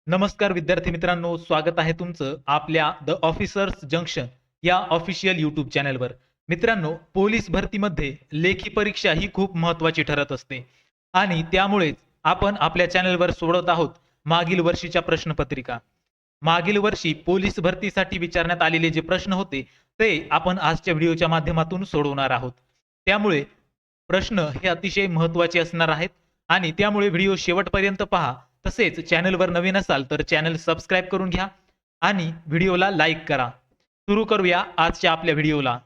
नमस्कार विद्यार्थी मित्रांनो, स्वागत आहे तुमचं आपल्या द ऑफिसर्स जंक्शन या ऑफिशियल यूट्यूब चॅनलवर. मित्रांनो, पोलीस भरतीमध्ये लेखी परीक्षा ही खूप महत्त्वाची ठरत असते आणि त्यामुळेच आपण आपल्या चॅनलवर सोडवत आहोत मागील वर्षीच्या प्रश्नपत्रिका. मागील वर्षी पोलीस भरतीसाठी विचारण्यात आलेले जे प्रश्न होते, ते आपण आजच्या व्हिडिओच्या माध्यमातून सोडवणार आहोत. त्यामुळे प्रश्न हे अतिशय महत्त्वाचे असणार आहेत आणि त्यामुळे व्हिडिओ शेवटपर्यंत पहा. तसेच चॅनलवर नवीन असाल तर चॅनल सबस्क्राइब करून घ्या आणि व्हिडिओला लाईक करा. सुरू करूया आजच्या आपल्या व्हिडिओला.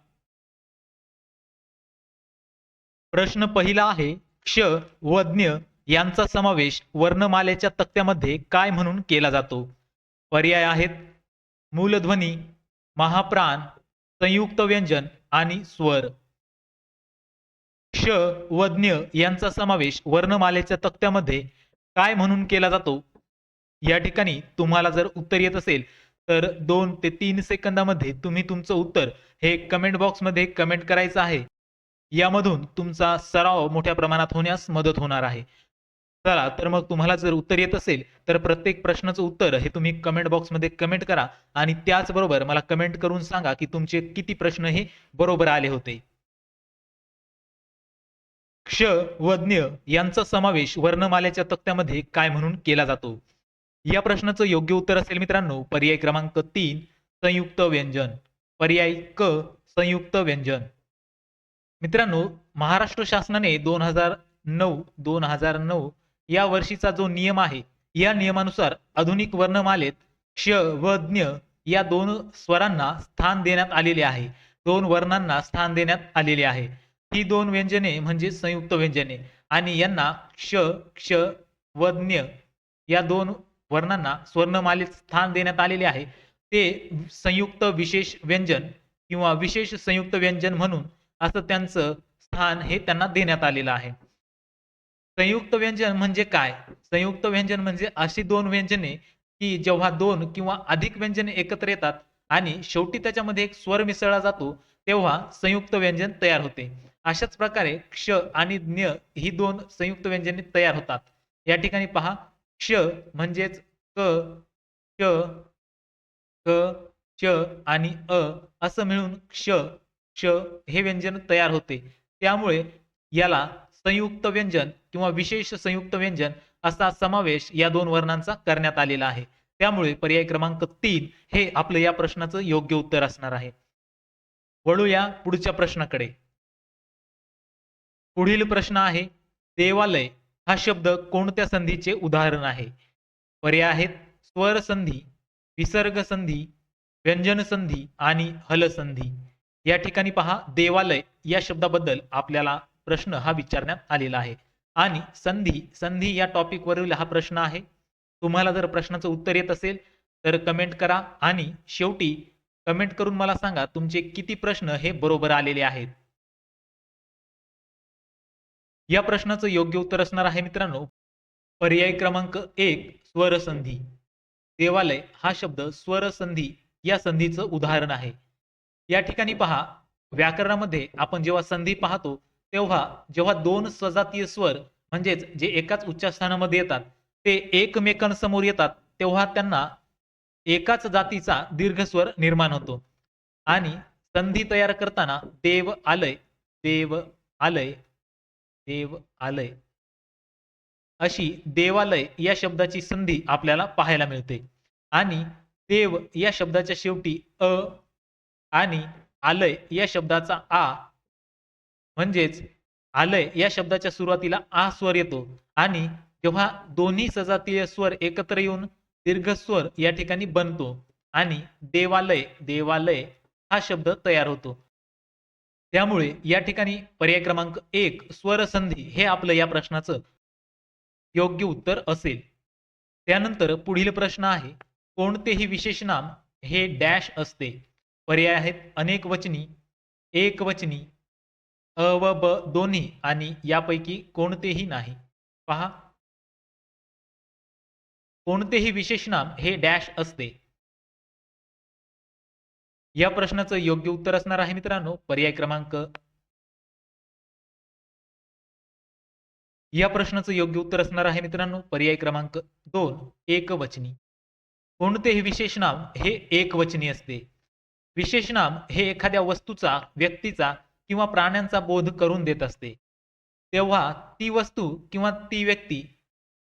प्रश्न पहिला आहे, क्ष व ज्ञ यांचा समावेश वर्णमालेच्या तक्त्यामध्ये काय म्हणून केला जातो? पर्याय आहेत मूलध्वनी, महाप्राण, संयुक्त व्यंजन आणि स्वर. क्ष व ज्ञ यांचा समावेश वर्णमालेच्या तक्त्यामध्ये काय म्हणून केला जातो? या ठिकाणी तुम्हाला जर उत्तर येत असेल तर 2 ते 3 सेकंदामध्ये तुम्ही तुमचं उत्तर हे कमेंट बॉक्समध्ये कमेंट करायचं आहे. यामधून तुमचा सराव मोठ्या प्रमाणात होण्यास मदत होणार आहे. चला तर मग तुम्हाला जर उत्तर येत असेल तर प्रत्येक प्रश्नाचं उत्तर हे तुम्ही कमेंट बॉक्समध्ये कमेंट करा आणि त्याचबरोबर मला कमेंट करून सांगा की तुमचे किती प्रश्न हे बरोबर आले होते. क्ष व ज्ञ यांचा समावेश वर्णमालेच्या तक्त्यामध्ये काय म्हणून केला जातो? या प्रश्नाचं योग्य उत्तर असेल मित्रांनो पर्याय क्रमांक 3 संयुक्त व्यंजन. पर्याय क संयुक्त व्यंजन. मित्रांनो, महाराष्ट्र शासनाने 2009 या वर्षीचा जो नियम आहे, या नियमानुसार आधुनिक वर्णमालेत क्ष व ज्ञ या दोन स्वरांना स्थान देण्यात आलेले आहे. दोन वर्णांना स्थान देण्यात आलेले आहे. ही दोन व्यंजने म्हणजे संयुक्त व्यंजने आणि यांना क्ष क्ष व ज्ञ या दोन वर्णांना स्वर्णमालेत स्थान देण्यात आलेले आहे. ते संयुक्त विशेष व्यंजन किंवा विशेष संयुक्त व्यंजन म्हणून असं त्यांचं स्थान हे त्यांना देण्यात आलेलं आहे. संयुक्त व्यंजन म्हणजे काय? संयुक्त व्यंजन म्हणजे अशी दोन व्यंजने की जेव्हा दोन किंवा अधिक व्यंजने एकत्र येतात आणि शेवटी त्याच्यामध्ये एक स्वर मिसळला जातो, तेव्हा संयुक्त व्यंजन तयार होते. अशाच प्रकारे क्ष आणि ज्ञ ही दोन संयुक्त व्यंजने तयार होतात. या ठिकाणी क्ष म्हणजेच क, च, क, च आणि असं मिळून क्ष क्ष हे व्यंजन तयार होते. त्यामुळे याला संयुक्त व्यंजन किंवा विशेष संयुक्त व्यंजन असा समावेश या दोन वर्णांचा करण्यात आलेला आहे. त्यामुळे पर्याय क्रमांक 3 हे आपलं या प्रश्नाचं योग्य उत्तर असणार आहे. वळूया पुढच्या प्रश्नाकडे. पुढील प्रश्न आहे, देवालय हा शब्द कोणत्या संधीचे उदाहरण आहे? पर्याय आहेत स्वर संधी, विसर्ग संधी, व्यंजन संधी आणि हल संधी. या ठिकाणी देवालय या शब्दाबद्दल आपल्याला प्रश्न हा विचारण्यात आलेला आहे आणि संधी संधी या टॉपिक वरील हा प्रश्न आहे. तुम्हाला जर प्रश्नाचं उत्तर येत असेल तर कमेंट करा आणि शेवटी कमेंट करून मला सांगा तुमचे किती प्रश्न हे बरोबर आलेले आहेत. या प्रश्नाचं योग्य उत्तर असणार आहे मित्रांनो पर्याय क्रमांक 1 स्वरसंधी. देवालय हा शब्द स्वरसंधी या संधीचं उदाहरण आहे. या ठिकाणी व्याकरणामध्ये आपण जेव्हा संधी पाहतो तेव्हा जेव्हा दोन सजातीय स्वर म्हणजेच जे एकाच उच्चास्थानामध्ये येतात ते एकमेकांसमोर येतात तेव्हा त्यांना एकाच जातीचा दीर्घस्वर निर्माण होतो आणि संधी तयार करताना देव आलय, देव आलय, देव आलय अशी देवालय या शब्दाची संधी आपल्याला पाहायला मिळते आणि देव या शब्दाच्या शेवटी आणि आलय या शब्दाचा आ म्हणजेच आलय या शब्दाच्या सुरुवातीला आ स्वर येतो आणि जेव्हा दोन्ही सजातीय स्वर एकत्र येऊन दीर्घस्वर या ठिकाणी बनतो आणि देवालय देवालय हा शब्द तयार होतो. त्यामुळे या ठिकाणी पर्याय क्रमांक 1 स्वरसंधी हे आपलं या प्रश्नाचं योग्य उत्तर असेल. त्यानंतर पुढील प्रश्न आहे, कोणतेही विशेष नाम हे डॅश असते? पर्याय आहेत अनेकवचनी, एकवचनी, अ व ब दोन्ही आणि यापैकी कोणतेही नाही. पहा, कोणतेही विशेष नाम हे डॅश असते. या प्रश्नाचं योग्य उत्तर असणार आहे मित्रांनो पर्याय क्रमांक या प्रश्नाचं योग्य उत्तर असणार आहे मित्रांनो पर्याय क्रमांक 2 एकवचनी. कोणतेही विशेषनाम हे एकवचनी असते. विशेषनाम हे एखाद्या वस्तूचा, व्यक्तीचा किंवा प्राण्यांचा बोध करून देत असते. तेव्हा ती वस्तू किंवा ती व्यक्ती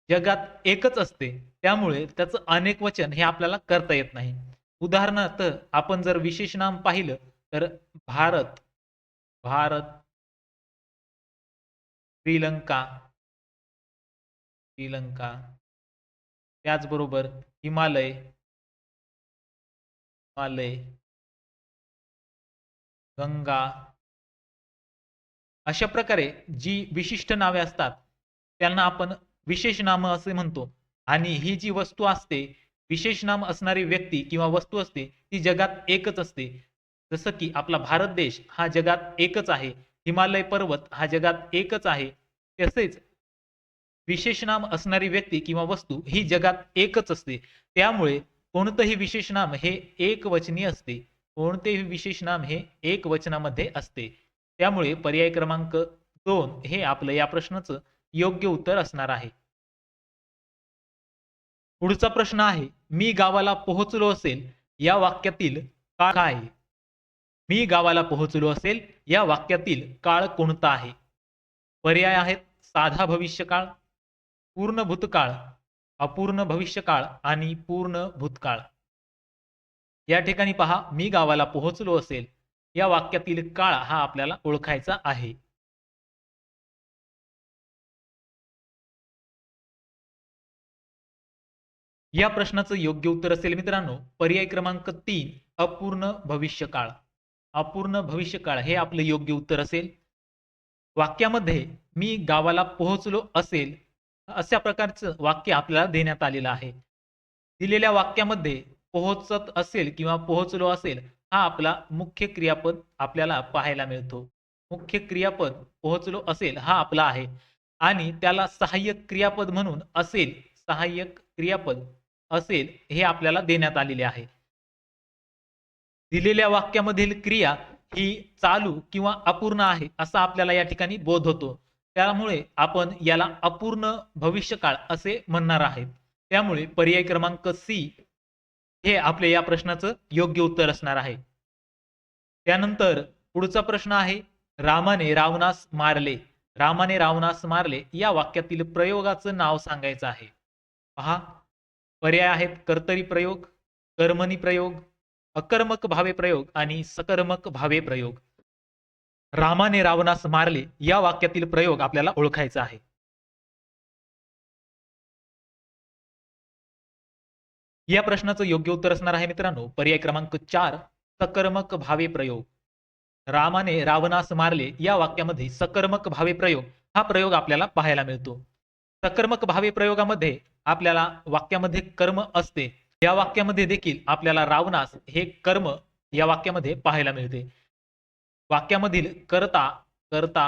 जगात एकच असते. त्यामुळे त्याचं अनेक वचन हे आपल्याला करता येत नाही. उदाहरणार्थ आपण जर विशेषनाम पाहिलं तर भारत, भारत, श्रीलंका, श्रीलंका, त्याचबरोबर हिमालय, हिमालय, गंगा, अशा प्रकारे जी विशिष्ट नावे असतात त्यांना आपण विशेष नाम असे म्हणतो. आणि ही जी वस्तू असते, विशेष नाम असणारी व्यक्ती किंवा वस्तू असते ती जगात एकच असते. जसं की आपला भारत देश हा जगात एकच आहे, हिमालय पर्वत हा जगात एकच आहे. तसेच विशेष नाम असणारी व्यक्ती किंवा वस्तू ही जगात एकच असते. त्यामुळे कोणतंही विशेष नाम हे एकवचनी असते. कोणतेही विशेष नाम हे एकवचनामध्ये असते. त्यामुळे पर्याय क्रमांक 2 हे आपलं या प्रश्नाचं योग्य उत्तर असणार आहे. पुढचा प्रश्न आहे, मी गावाला पोहोचलो असेल या वाक्यातील काळ काय आहे? मी गावाला पोहोचलो असेल या वाक्यातील काळ कोणता आहे? पर्याय आहेत साधा भविष्यकाळ, पूर्ण भूतकाळ, अपूर्ण भविष्यकाळ आणि पूर्ण भूतकाळ. या ठिकाणी पहा, मी गावाला पोहोचलो असेल या वाक्यातील काळ हा आपल्याला ओळखायचा आहे. या प्रश्नाचं योग्य उत्तर असेल मित्रांनो पर्याय क्रमांक 3 अपूर्ण भविष्यकाळ. अपूर्ण भविष्यकाळ हे आपलं योग्य उत्तर असेल. वाक्यामध्ये मी गावाला पोहोचलो असेल अशा प्रकारचं वाक्य आपल्याला देण्यात आलेलं आहे. दिलेल्या वाक्यामध्ये पोहोचत असेल किंवा पोहोचलो असेल हा आपला मुख्य क्रियापद आपल्याला पाहायला मिळतो. मुख्य क्रियापद पोहोचलो असेल हा आपला आहे आणि त्याला सहाय्यक क्रियापद म्हणून असेल, सहाय्यक क्रियापद असेल हे आपल्याला देण्यात आलेले आहे. दिलेल्या वाक्यामधील क्रिया ही चालू किंवा अपूर्ण आहे असा आपल्याला या ठिकाणी बोध होतो. त्यामुळे आपण याला अपूर्ण भविष्यकाळ असे म्हणणार आहेत. त्यामुळे पर्याय क्रमांक सी हे आपल्या या प्रश्नाचं योग्य उत्तर असणार आहे. त्यानंतर पुढचा प्रश्न आहे, रामाने रावणास मारले. रामाने रावणास मारले या वाक्यातील प्रयोगाचं नाव सांगायचं आहे. पहा, पर्याय आहेत कर्तरी प्रयोग, कर्मणी प्रयोग, अकर्मक भावे प्रयोग आणि सकर्मक भावे प्रयोग. रामाने रावणास मारले या वाक्यातील प्रयोग आपल्याला ओळखायचा आहे. या प्रश्नाचं योग्य उत्तर असणार आहे मित्रांनो पर्याय क्रमांक 4 सकर्मक भावे प्रयोग. रामाने रावणास मारले या वाक्यामध्ये सकर्मक भावे प्रयोग हा प्रयोग आपल्याला पाहायला मिळतो. सकर्मक भावे प्रयोगामध्ये आपल्याला वाक्यामध्ये कर्म असते. या वाक्यामध्ये देखील आपल्याला रावणास हे कर्म या वाक्यामध्ये पाहायला मिळते. वाक्यामधील कर्ता, कर्ता,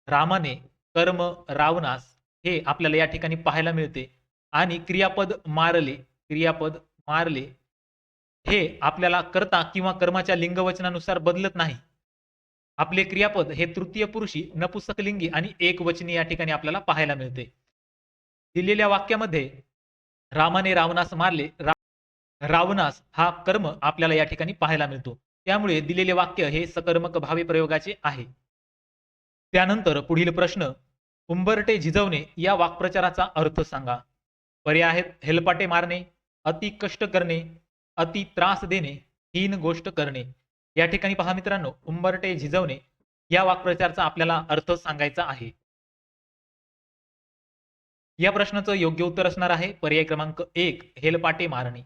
रामाने, कर्म, रावणास हे आपल्याला या ठिकाणी पाहायला मिळते. आणि क्रियापद मारले, क्रियापद मारले हे आपल्याला कर्ता किंवा कर्माच्या लिंगवचनानुसार बदलत नाही. आपले क्रियापद हे तृतीय पुरुषी, नपुंसकलिंगी आणि एकवचनी या ठिकाणी आपल्याला पाहायला मिळते. दिलेल्या वाक्यामध्ये रामाने रावणास मारले, रावणास हा कर्म आपल्याला या ठिकाणी पाहायला मिळतो. त्यामुळे दिलेले वाक्य हे सकर्मक भावे प्रयोगाचे आहे. त्यानंतर पुढील प्रश्न, उंबरठे झिजवणे या वाक्प्रचाराचा अर्थ सांगा. पर्याय आहेत हेलपाटे मारणे, अति कष्ट करणे, अति त्रास देणे, हीन गोष्ट करणे. या ठिकाणी पहा मित्रांनो, उंबरठे झिजवणे या वाक्प्रचाराचा आपल्याला अर्थ सांगायचा आहे. या प्रश्नाचं योग्य उत्तर असणार आहे पर्याय क्रमांक 1 हेलपाटे मारणे.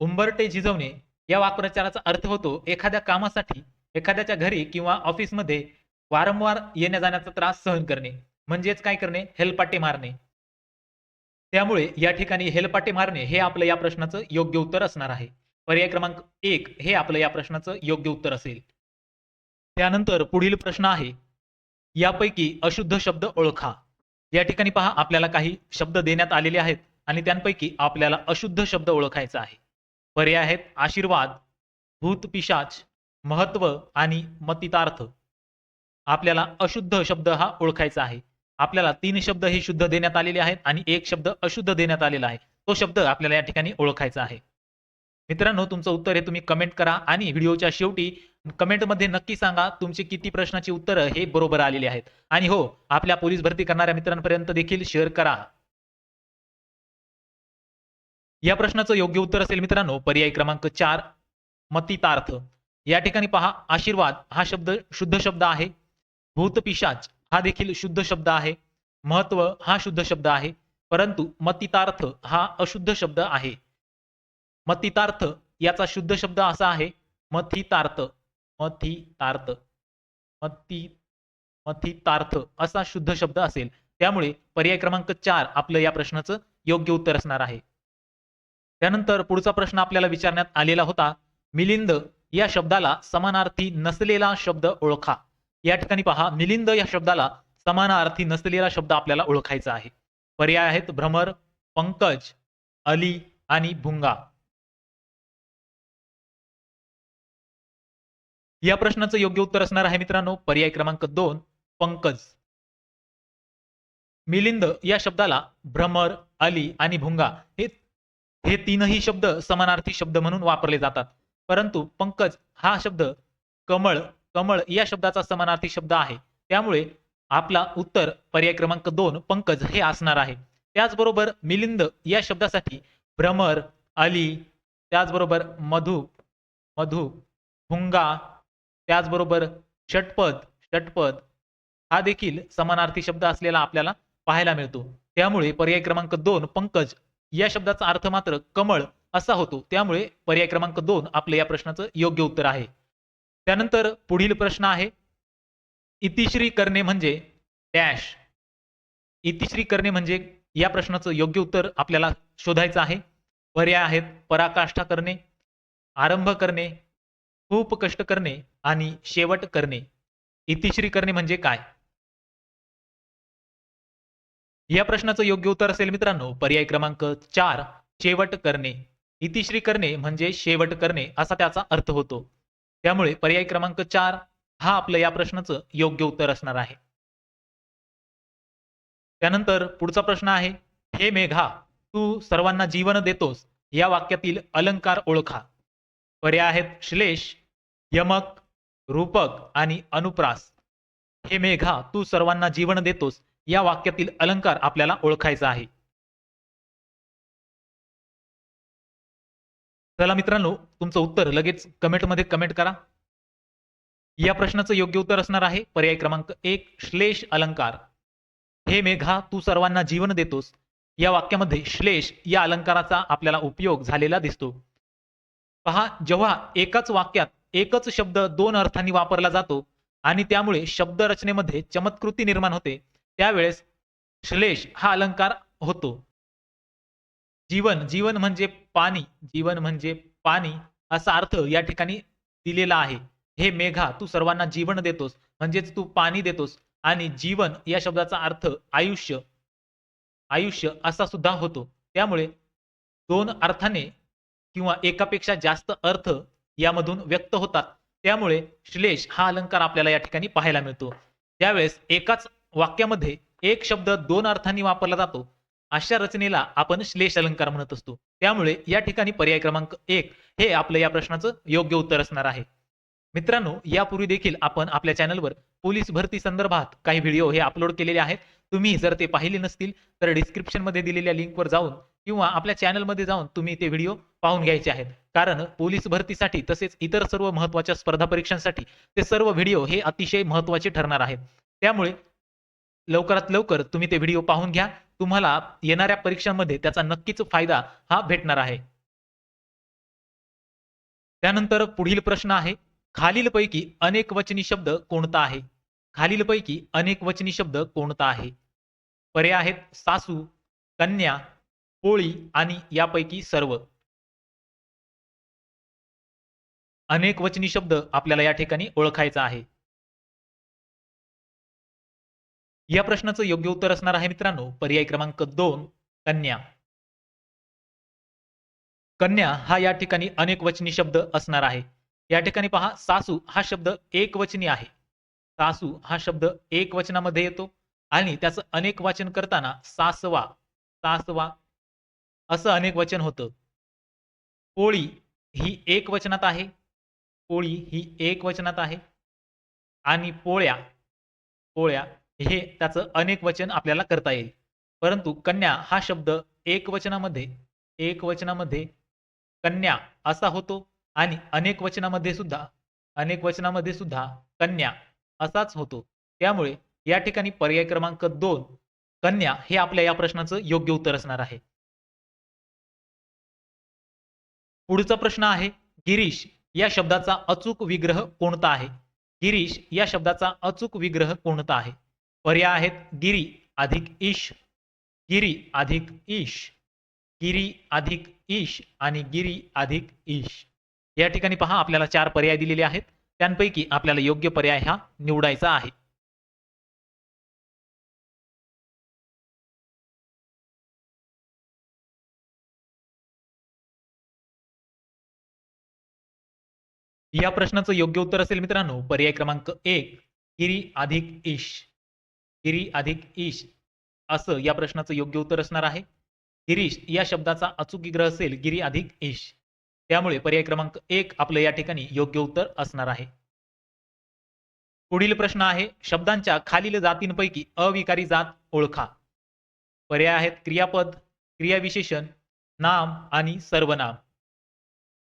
उंबरठे झिजवणे या वाक्प्रचाराचा अर्थ होतो एखाद्या कामासाठी एखाद्याच्या घरी किंवा ऑफिसमध्ये वारंवार येण्या जाण्याचा त्रास सहन करणे, म्हणजेच काय करणे, हेलपाटे मारणे. त्यामुळे या ठिकाणी हेलपाटे मारणे हे आपलं या प्रश्नाचं योग्य उत्तर असणार आहे. पर्याय क्रमांक 1 हे आपलं या प्रश्नाचं योग्य उत्तर असेल. त्यानंतर पुढील प्रश्न आहे, यापैकी अशुद्ध शब्द ओळखा. या ठिकाणी पहा आपल्याला काही शब्द देण्यात आलेले आहेत आणि त्यांपैकी आपल्याला अशुद्ध शब्द ओळखायचा आहे. पर्याय आहेत आशीर्वाद, भूत पिशाच, महत्व आणि मतितार्थ. आपल्याला अशुद्ध शब्द हा ओळखायचा आहे. आपल्याला 3 शब्द हे शुद्ध देण्यात आलेले आहेत आणि 1 शब्द अशुद्ध देण्यात आलेला आहे. तो शब्द आपल्याला या ठिकाणी ओळखायचा आहे. मित्रांनो, तुमचं उत्तर हे तुम्ही कमेंट करा आणि व्हिडिओच्या शेवटी कमेंटमध्ये नक्की सांगा तुमची किती प्रश्नाची उत्तरं हे बरोबर आलेली आहेत. आणि हो, आपल्या पोलीस भरती करणाऱ्या मित्रांपर्यंत देखील शेअर करा. या प्रश्नाचं योग्य उत्तर असेल मित्रांनो पर्याय क्रमांक 4 मतितार्थ. या ठिकाणी पहा, आशीर्वाद हा शब्द शुद्ध शब्द आहे. भूतपिशाच हा देखील शुद्ध शब्द आहे. महत्व हा शुद्ध शब्द आहे. परंतु मतितार्थ हा अशुद्ध शब्द आहे. मतितार्थ याचा शुद्ध शब्द असा आहे मथितार्थ. मथितार्थ. मती मथितार्थ असा शुद्ध शब्द असेल. त्यामुळे पर्याय क्रमांक 4 आपलं या प्रश्नाचं योग्य उत्तर असणार आहे. त्यानंतर पुढचा प्रश्न आपल्याला विचारण्यात आलेला होता, मिलिंद या शब्दाला समानार्थी नसलेला शब्द ओळखा. या ठिकाणी पहा, मिलिंद या शब्दाला समानार्थी नसलेला शब्द आपल्याला ओळखायचा आहे. पर्याय आहेत भ्रमर, पंकज, अली आणि भुंगा. या प्रश्नाचं योग्य उत्तर असणार आहे मित्रांनो पर्याय क्रमांक 2 पंकज. मिलिंद या शब्दाला भ्रमर, अली आणि भुंगा हे हे तीनही शब्द समानार्थी शब्द म्हणून वापरले जातात. परंतु पंकज हा शब्द कमळ कमळ या शब्दाचा समानार्थी शब्द आहे. त्यामुळे आपला उत्तर पर्याय क्रमांक 2 पंकज हे असणार आहे. त्याचबरोबर मिलिंद या शब्दासाठी भ्रमर, अली, त्याचबरोबर मधु मधु भुंगा, त्याचबरोबर षटपद षटपद हा देखील समानार्थी शब्द असलेला आपल्याला पाहायला मिळतो. त्यामुळे पर्याय क्रमांक 2 पंकज या शब्दाचा अर्थ मात्र कमळ असा होतो. त्यामुळे पर्याय क्रमांक 2 आपल्या या प्रश्नाचं योग्य उत्तर आहे. त्यानंतर पुढील प्रश्न आहे, इतिश्री करणे म्हणजे डॅश. इतिश्री करणे म्हणजे या प्रश्नाचं योग्य उत्तर आपल्याला शोधायचं आहे. पर्याय आहेत पराकाष्ठा करणे, आरंभ करणे, खूप कष्ट करणे आणि शेवट करणे. इतिश्री करणे म्हणजे काय? या प्रश्नाचं योग्य उत्तर असेल मित्रांनो पर्याय क्रमांक 4 शेवट करणे. इतिश्री करणे म्हणजे शेवट करणे असा त्याचा अर्थ होतो. त्यामुळे पर्याय क्रमांक 4 हा आपलं या प्रश्नाचं योग्य उत्तर असणार आहे. त्यानंतर पुढचा प्रश्न आहे, हे मेघा तू सर्वांना जीवन देतोस या वाक्यातील अलंकार ओळखा. पर्याय आहेत श्लेष, यमक, रूपक आणि अनुप्रास. हे मेघा तू सर्वांना जीवन देतोस या वाक्यातील अलंकार आपल्याला ओळखायचा आहे. चला मित्रांनो, तुमचं उत्तर लगेच कमेंटमध्ये कमेंट करा. या प्रश्नाचं योग्य उत्तर असणार आहे पर्याय क्रमांक 1 श्लेष अलंकार. हे मेघा तू सर्वांना जीवन देतोस या वाक्यामध्ये श्लेष या अलंकाराचा आपल्याला उपयोग झालेला दिसतो. पहा, जेव्हा एकाच वाक्यात एकच शब्द दोन अर्थांनी वापरला जातो आणि त्यामुळे शब्द रचनेमध्ये चमत्कृती निर्माण होते, त्यावेळेस श्लेष हा अलंकार होतो. जीवन जीवन म्हणजे पाणी, जीवन म्हणजे पाणी असा अर्थ या ठिकाणी दिलेला आहे. हे मेघा तू सर्वांना जीवन देतोस म्हणजेच तू पाणी देतोस आणि जीवन या शब्दाचा अर्थ आयुष्य आयुष्य असा सुद्धा होतो. त्यामुळे दोन अर्थाने किंवा एकापेक्षा जास्त अर्थ यामधून व्यक्त होतात. त्यामुळे श्लेष हा अलंकार आपल्याला या ठिकाणी पाहायला मिळतो. त्यावेळेस एकाच वाक्यामध्ये एक शब्द दोन अर्थांनी वापरला जातो, अशा रचनेला आपण श्लेष अलंकार म्हणत असतो. त्यामुळे या ठिकाणी पर्याय क्रमांक 1 हे आपलं या प्रश्नाचं योग्य उत्तर असणार आहे. मित्रांनो, यापूर्वी देखील आपण आपल्या चॅनलवर पोलीस भरती संदर्भात काही व्हिडिओ हे अपलोड केलेले आहेत. तुम्ही जर ते पाहिले नसतील तर डिस्क्रिप्शन मध्ये दिलेल्या लिंकवर जाऊन किंवा आपल्या चॅनलमध्ये जाऊन तुम्ही ते व्हिडिओ पाहून घ्यायचे आहेत. कारण पोलीस भरतीसाठी तसेच इतर सर्व महत्त्वाच्या स्पर्धा परीक्षांसाठी ते सर्व व्हिडिओ हे अतिशय महत्त्वाचे ठरणार आहेत. त्यामुळे लवकरात लवकर तुम्ही ते व्हिडिओ पाहून घ्या. तुम्हाला येणाऱ्या परीक्षांमध्ये त्याचा नक्कीच फायदा हा भेटणार आहे. त्यानंतर पुढील प्रश्न आहे, खालीलपैकी अनेकवचनी शब्द कोणता आहे? खालीलपैकी अनेकवचनी शब्द कोणता आहे? पर्याय आहेत सासू, कन्या, पोळी आणि यापैकी सर्व. अनेकवचनी शब्द आपल्याला या ठिकाणी ओळखायचा आहे. या प्रश्नाचं योग्य उत्तर असणार आहे मित्रांनो पर्याय क्रमांक 2 कन्या. कन्या हा या ठिकाणी अनेकवचनी शब्द असणार आहे. या ठिकाणी पहा, सासू हा शब्द एकवचनी आहे. सासू हा शब्द एकवचनामध्ये येतो आणि त्याचं अनेक वाचन करताना सासवा सासवा असं अनेक वचन होतं. पोळी ही एक वचनात आहे. पोळी ही एक वचनात आहे आणि पोळ्या, पोळ्या हे त्याचं अनेक वचन आपल्याला करता येईल. परंतु कन्या हा शब्द एकवचनामध्ये एकवचनामध्ये कन्या असा होतो आणि अनेक वचनामध्ये सुद्धा कन्या असाच होतो. त्यामुळे या ठिकाणी पर्याय क्रमांक 2 कन्या हे आपल्या या प्रश्नाचं योग्य उत्तर असणार आहे. पुढचा प्रश्न आहे, गिरीश या शब्दाचा अचूक विग्रह कोणता आहे? गिरीश या शब्दाचा अचूक विग्रह कोणता आहे? पर्याय आहेत गिरी अधिक ईश, गिरी अधिक ईश, गिरी अधिक ईश आणि गिरी अधिक ईश. या ठिकाणी पहा आपल्याला 4 पर्याय दिलेले आहेत. त्यांपैकी आपल्याला योग्य पर्याय हा निवडायचा आहे. या प्रश्नाचं योग्य उत्तर असेल मित्रांनो पर्याय क्रमांक 1 गिरी अधिक ईश. गिरी अधिक ईश असं या प्रश्नाचं योग्य उत्तर असणार आहे. गिरीश या शब्दाचा अचूक विग्रह असेल गिरी अधिक ईश. त्यामुळे पर्याय क्रमांक 1 आपलं या ठिकाणी योग्य उत्तर असणार आहे. पुढील प्रश्न आहे, शब्दांच्या खालील जातींपैकी अविकारी जात ओळखा. पर्याय आहेत क्रियापद, क्रियाविशेषण, नाम आणि सर्वनाम.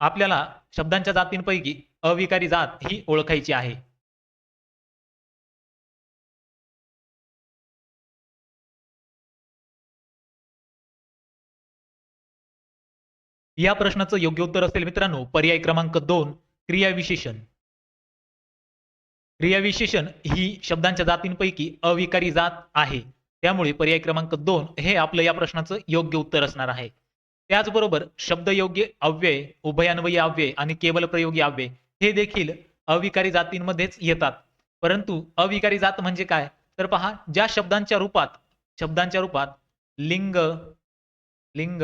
आपल्याला शब्दांच्या जातींपैकी अविकारी जात ही ओळखायची आहे. या प्रश्नाचं योग्य उत्तर असेल मित्रांनो पर्याय क्रमांक 2 क्रियाविशेषण. क्रियाविशेषण ही शब्दांच्या जातींपैकी अविकारी जात आहे. त्यामुळे पर्याय क्रमांक 2 हे आपलं या प्रश्नाचं योग्य उत्तर असणार आहे. त्याचबरोबर शब्दयोग्य अव्यय, उभयान्वयी अव्यय आणि केवल प्रयोगी अव्यय हे देखील अविकारी जातींमध्येच येतात. परंतु अविकारी जात म्हणजे काय? तर पहा ज्या शब्दांच्या रूपात लिंग, लिंग,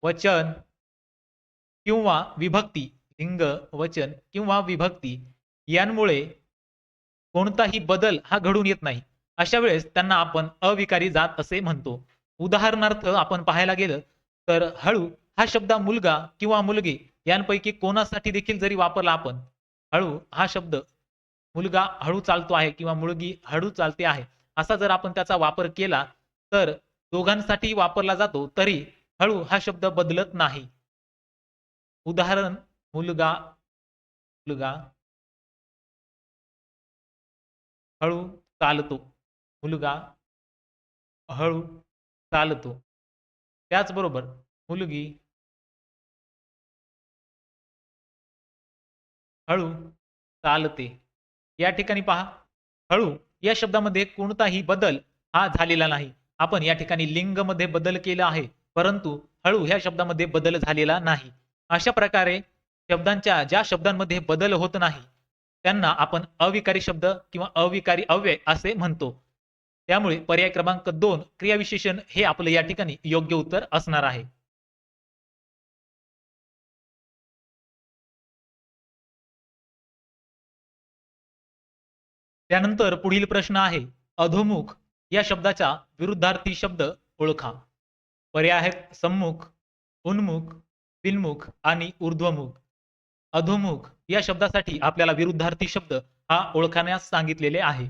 वचन किंवा विभक्ती, लिंग, वचन किंवा विभक्ती यांमुळे कोणताही बदल हा घडून येत नाही. अशा वेळेस त्यांना आपण अविकारी जात असे म्हणतो. उदाहरणार्थ आपण पाहायला गेलं तर हळू हा शब्द मुलगा किंवा मुलगी यांपैकी कोणासाठी देखील जरी वापरला आपण, हळू हा शब्द मुलगा हळू चालतो आहे किंवा मुलगी हळू चालते आहे असा जर आपण त्याचा वापर केला तर दोघांसाठी वापरला जातो तरी हळू हा शब्द बदलत नाही. उदाहरण मुलगा, मुलगा हळू चालतो, मुलगा हळू चालतो. त्याचबरोबर मुलगी हळू चालते. या ठिकाणी पहा हळू या शब्दामध्ये कोणताही बदल हा झालेला नाही. आपण या ठिकाणी लिंगमध्ये बदल केला आहे परंतु हळू ह्या शब्दामध्ये बदल झालेला नाही. अशा प्रकारे ज्या शब्दांमध्ये बदल होत नाही त्यांना आपण अविकारी शब्द किंवा अविकारी अव्यय असे म्हणतो. त्यामुळे पर्याय क्रमांक 2 क्रियाविशेषण हे आपलं या ठिकाणी योग्य उत्तर असणार आहे. त्यानंतर पुढील प्रश्न आहे, अधोमुख या शब्दाचा विरुद्धार्थी शब्द ओळखा. पर्याय आहेत सम्मुख, उन्मुख, बिनमुख आणि ऊर्ध्वमुख. अधोमुख या शब्दासाठी आपल्याला विरुद्धार्थी शब्द हा ओळखण्यास सांगितलेले आहे.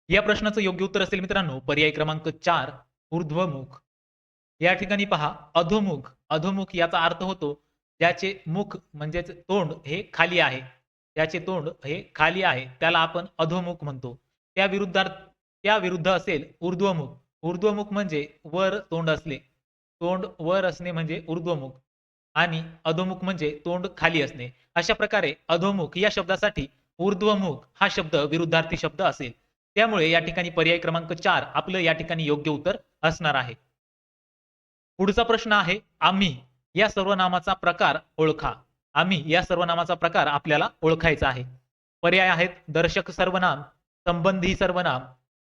या प्रश्नाचं योग्य उत्तर असेल मित्रांनो पर्याय क्रमांक 4 ऊर्ध्वमुख. या ठिकाणी पहा अधोमुख, अधोमुख याचा अर्थ होतो ज्याचे मुख म्हणजेच तोंड हे खाली आहे, ज्याचे तोंड हे खाली आहे त्याला आपण अधोमुख म्हणतो. त्या विरुद्ध असेल ऊर्ध्वमुख. ऊर्ध्वमुख म्हणजे वर तोंड असणे, तोंड वर असणे म्हणजे ऊर्ध्वमुख आणि अधोमुख म्हणजे तोंड खाली असणे. अशा प्रकारे अधोमुख या शब्दासाठी ऊर्ध्वमुख हा शब्द विरुद्धार्थी शब्द असेल. त्यामुळे या ठिकाणी पर्याय क्रमांक 4 आपलं या ठिकाणी योग्य उत्तर असणार आहे. पुढचा प्रश्न आहे, आम्ही या सर्वनामाचा प्रकार ओळखा. आम्ही या सर्वनामाचा प्रकार आपल्याला ओळखायचा आहे. पर्याय आहेत दर्शक सर्वनाम, संबंधी सर्वनाम,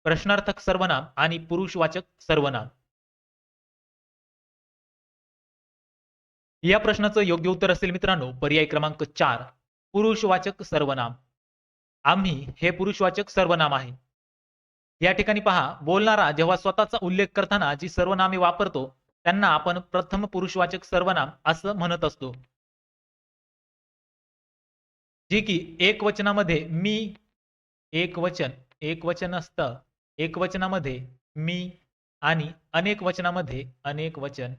प्रश्नार्थक सर्वनाम आणि पुरुषवाचक सर्वनाम. या प्रश्नाचं योग्य उत्तर असेल मित्रांनो पर्याय क्रमांक 4 पुरुषवाचक सर्वनाम. आम्ही हे पुरुषवाचक सर्वनाम आहे. या ठिकाणी पहा, बोलणारा जेव्हा स्वतःचा उल्लेख करताना जी सर्वनामे वापरतो त्यांना आपण प्रथम पुरुषवाचक सर्वनाम असं म्हणत असतो. जे की एकवचनामध्ये मी, एकवचन असतं. एकवचनामध्ये मी आणि अनेक वचनामध्ये अनेक वचन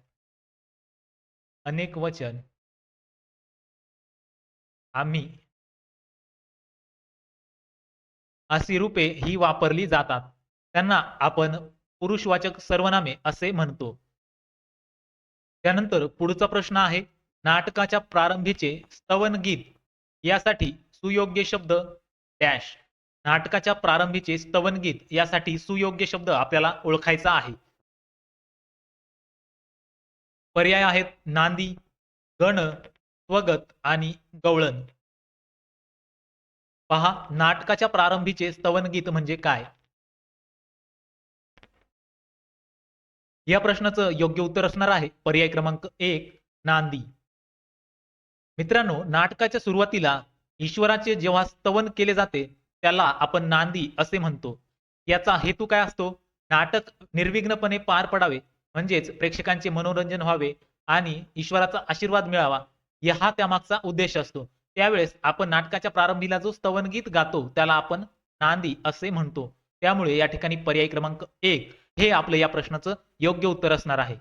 आम्ही अशी रूपे ही वापरली जातात. त्यांना आपण पुरुषवाचक सर्वनामे असे म्हणतो. त्यानंतर पुढचा प्रश्न आहे, नाटकाच्या प्रारंभीचे स्तवन गीत यासाठी सुयोग्य शब्द डॅश. नाटकाच्या प्रारंभीचे स्तवन गीत यासाठी सुयोग्य शब्द आपल्याला ओळखायचा आहे. पर्याय आहेत नांदी, गण, स्वगत आणि गवळण. पहा, नाटकाच्या प्रारंभीचे स्तवन गीत म्हणजे काय? या प्रश्नाचं योग्य उत्तर असणार आहे पर्याय क्रमांक 1 नांदी. मित्रांनो, नाटकाच्या सुरुवातीला ईश्वराचे जेव्हा स्तवन केले जाते त्याला आपण नांदी असे म्हणतो. याचा हेतू काय असतो? नाटक निर्विघ्नपणे पार पडावे, म्हणजेच प्रेक्षकांचे मनोरंजन व्हावे आणि ईश्वराचा आशीर्वाद मिळावा, हा त्यामागचा उद्देश असतो. त्यावेळेस आपण नाटकाच्या प्रारंभीला जो स्तवन गीत गातो त्याला आपण नांदी असे म्हणतो. त्यामुळे या ठिकाणी पर्याय क्रमांक 1 हे आपलं या प्रश्नाचं योग्य उत्तर असणार आहे.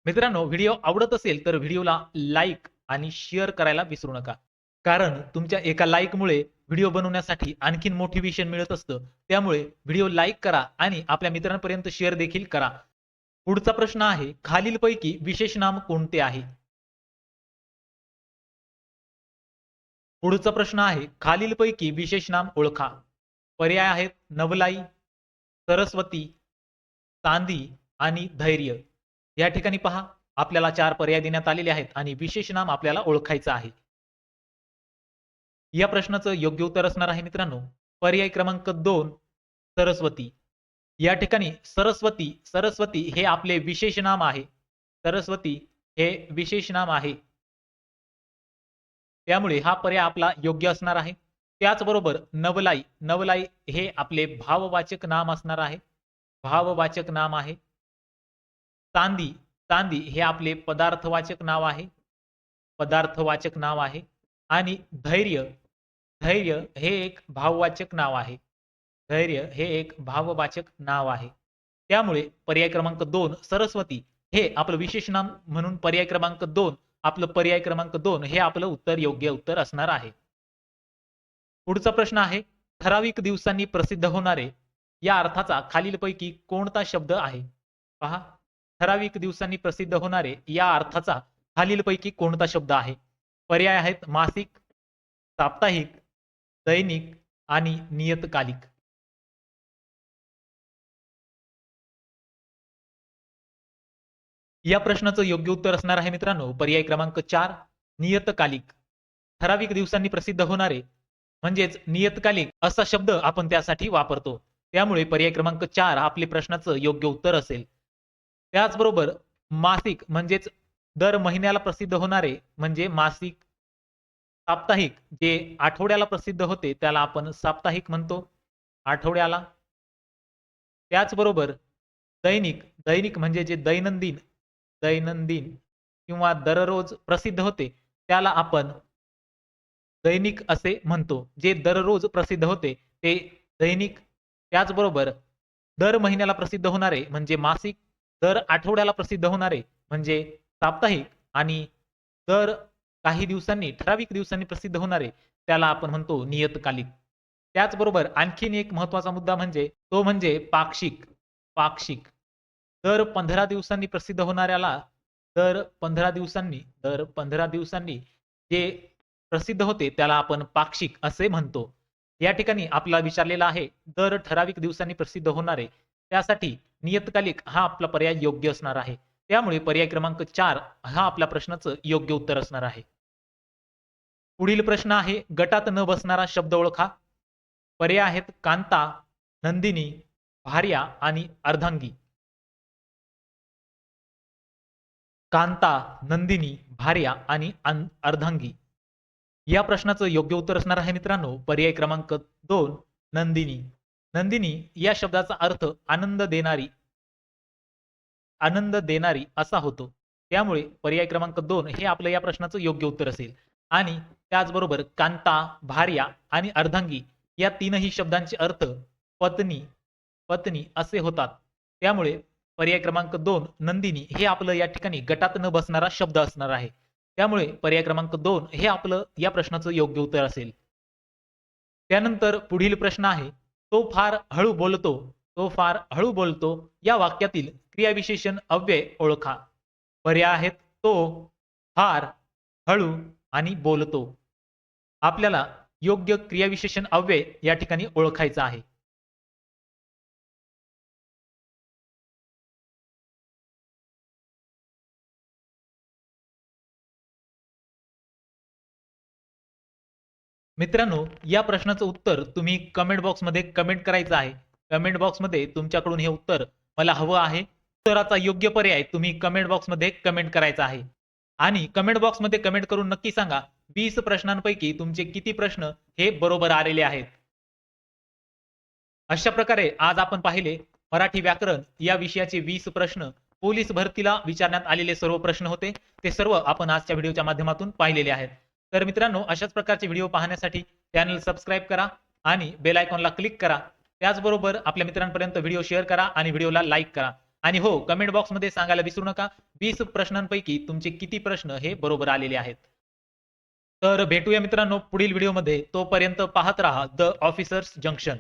मित्रांनो, व्हिडिओ आवडत असेल तर व्हिडिओला लाईक आणि शेअर करायला विसरू नका. कारण तुमच्या एका लाईकमुळे व्हिडिओ बनवण्यासाठी आणखीन मोटिवेशन मिळत असतं. त्यामुळे व्हिडिओ लाईक करा आणि आपल्या मित्रांपर्यंत शेअर देखील करा. पुढचा प्रश्न आहे, खालीलपैकी विशेष नाम कोणते आहे? पुढचा प्रश्न आहे, खालीलपैकी विशेष नाम ओळखा. पर्याय आहेत नवलाई, सरस्वती, चांदी आणि धैर्य. या ठिकाणी पहा, आपल्याला 4 पर्याय देण्यात आलेले आहेत आणि विशेष नाम आपल्याला ओळखायचं आहे. या प्रश्नाचं योग्य उत्तर असणार आहे मित्रांनो पर्याय क्रमांक 2 सरस्वती. या ठिकाणी सरस्वती हे आपले विशेष नाम आहे. सरस्वती हे विशेष नाम आहे. त्यामुळे हा पर्याय आपला योग्य असणार आहे. त्याचबरोबर नवलाई हे आपले भाववाचक नाम असणार आहे. भाववाचक नाम आहे. चांदी हे आपले पदार्थवाचक नाव आहे. पदार्थवाचक नाव आहे. आणि धैर्य हे एक भाववाचक नाव आहे. धैर्य हे एक भाववाचक नाव आहे. त्यामुळे पर्याय क्रमांक 2 सरस्वती हे आपलं विशेष नाम म्हणून पर्याय क्रमांक 2 हे आपलं उत्तर योग्य उत्तर असणार आहे. पुढचा प्रश्न आहे, ठराविक दिवसांनी प्रसिद्ध होणारे या अर्थाचा खालीलपैकी कोणता शब्द आहे? पहा, ठराविक दिवसांनी प्रसिद्ध होणारे या अर्थाचा खालीलपैकी कोणता शब्द आहे? पर्याय आहेत मासिक, साप्ताहिक, दैनिक आणि नियतकालिक. या प्रश्नाचं योग्य उत्तर असणार आहे मित्रांनो पर्याय क्रमांक 4 नियतकालिक. ठराविक दिवसांनी प्रसिद्ध होणारे म्हणजेच नियतकालिक असा शब्द आपण त्यासाठी वापरतो. त्यामुळे पर्याय क्रमांक 4 आपले प्रश्नाचं योग्य उत्तर असेल. त्याचबरोबर मासिक म्हणजेच दर महिन्याला प्रसिद्ध होणारे म्हणजे मासिक. साप्ताहिक जे आठवड्याला प्रसिद्ध होते त्याला आपण साप्ताहिक म्हणतो, आठवड्याला. त्याचबरोबर दैनिक म्हणजे जे दैनंदिन किंवा दररोज प्रसिद्ध होते त्याला आपण दैनिक असे म्हणतो. जे दररोज प्रसिद्ध होते ते दैनिक. त्याचबरोबर दर महिन्याला प्रसिद्ध होणारे म्हणजे मासिक, दर आठवड्याला प्रसिद्ध होणारे म्हणजे साप्ताहिक आणि दर काही दिवसांनी ठराविक दिवसांनी प्रसिद्ध होणारे त्याला आपण म्हणतो नियतकालिक. त्याचबरोबर आणखीन एक महत्वाचा मुद्दा म्हणजे पाक्षिक. दर 15 दिवसांनी प्रसिद्ध होणाऱ्याला दर 15 दिवसांनी जे प्रसिद्ध होते त्याला आपण पाक्षिक असे म्हणतो. या ठिकाणी आपल्याला विचारलेला आहे दर ठराविक दिवसांनी प्रसिद्ध होणारे, त्यासाठी नियतकालिक हा आपला पर्याय योग्य असणार आहे. त्यामुळे पर्याय क्रमांक 4 हा आपल्या प्रश्नाचं योग्य उत्तर असणार आहे. पुढील प्रश्न आहे, गटात न बसणारा शब्द ओळखा. पर्याय आहेत कांता, नंदिनी, भार्या आणि अर्धांगी. कांता, नंदिनी, भार्या आणि अर्धांगी. या प्रश्नाचं योग्य उत्तर असणार आहे मित्रांनो पर्याय क्रमांक 2 नंदिनी. नंदिनी या शब्दाचा अर्थ आनंद देणारी असा होतो. त्यामुळे पर्याय क्रमांक 2 हे आपलं या प्रश्नाचं योग्य उत्तर असेल. आणि त्याचबरोबर कांता, भार्या आणि अर्धांगी या तीनही शब्दांचे अर्थ पत्नी पत्नी असे होतात. त्यामुळे पर्याय क्रमांक 2 नंदिनी हे आपलं या ठिकाणी गटात न बसणारा शब्द असणार आहे. त्यामुळे पर्याय क्रमांक 2 हे आपलं या प्रश्नाचं योग्य उत्तर असेल. त्यानंतर पुढील प्रश्न आहे, तो फार हळू बोलतो, तो फार हळू बोलतो या वाक्यातील क्रियाविशेषण अव्यय ओळखा. पर्याय आहेत तो, फार, हळू आणि बोलतो. आपल्याला योग्य क्रियाविशेषण अव्यय या ठिकाणी ओळखायचं आहे. मित्रांनो, या प्रश्नाचं उत्तर तुम्ही कमेंट बॉक्समध्ये कमेंट करायचं आहे. कमेंट बॉक्समध्ये तुमच्याकडून हे उत्तर मला हवं आहे. उत्तराचा योग्य पर्याय तुम्ही कमेंट बॉक्समध्ये कमेंट करायचा आहे. आणि कमेंट बॉक्समध्ये कमेंट करून नक्की सांगा 20 प्रश्नांपैकी तुमचे किती प्रश्न हे बरोबर आलेले आहेत. अशा प्रकारे आज आपण पाहिले मराठी व्याकरण या विषयाचे 20 प्रश्न. पोलीस भरतीला विचारण्यात आलेले सर्व प्रश्न होते. ते सर्व आपण आजच्या व्हिडिओच्या माध्यमातून पाहिलेले आहेत. तर मित्रांनो, अशाच प्रकारचे व्हिडिओ पाहण्यासाठी चॅनल सबस्क्राईब करा आणि बेल आयकॉनला क्लिक करा. त्याचबरोबर आपल्या मित्रांपर्यंत व्हिडिओ शेअर करा आणि व्हिडिओला लाईक करा. आणि हो, कमेंट बॉक्समध्ये सांगायला विसरू नका 20 प्रश्नांपैकी तुमचे किती प्रश्न हे बरोबर आलेले आहेत. तर भेटूया मित्रांनो पुढील व्हिडिओमध्ये. तोपर्यंत पाहत राहा द ऑफिसर्स जंक्शन.